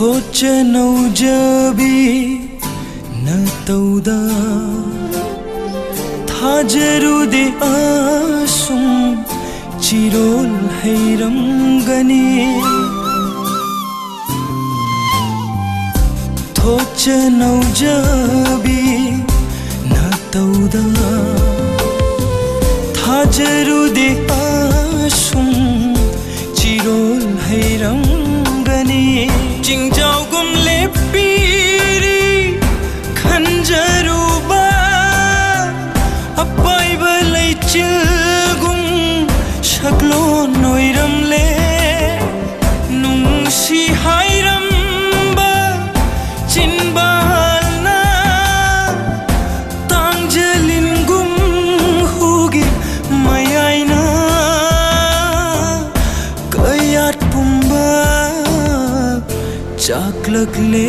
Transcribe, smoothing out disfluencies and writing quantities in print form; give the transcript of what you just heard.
नौजबी नतौदा थाजरुदे आसुम Chirol harem गनी नौजबी नतौदा थाजरुदे आसुम Chirol harem गनी चिंजाउ गुमले पीरी खंजरुबा अपाई बलै चिलगुम शक्लो नोइरमले नुंसी हाइरम्बा चिनबालना तांजलिनगुम हुगी मयाइना कयात पुम्बा चाकलकले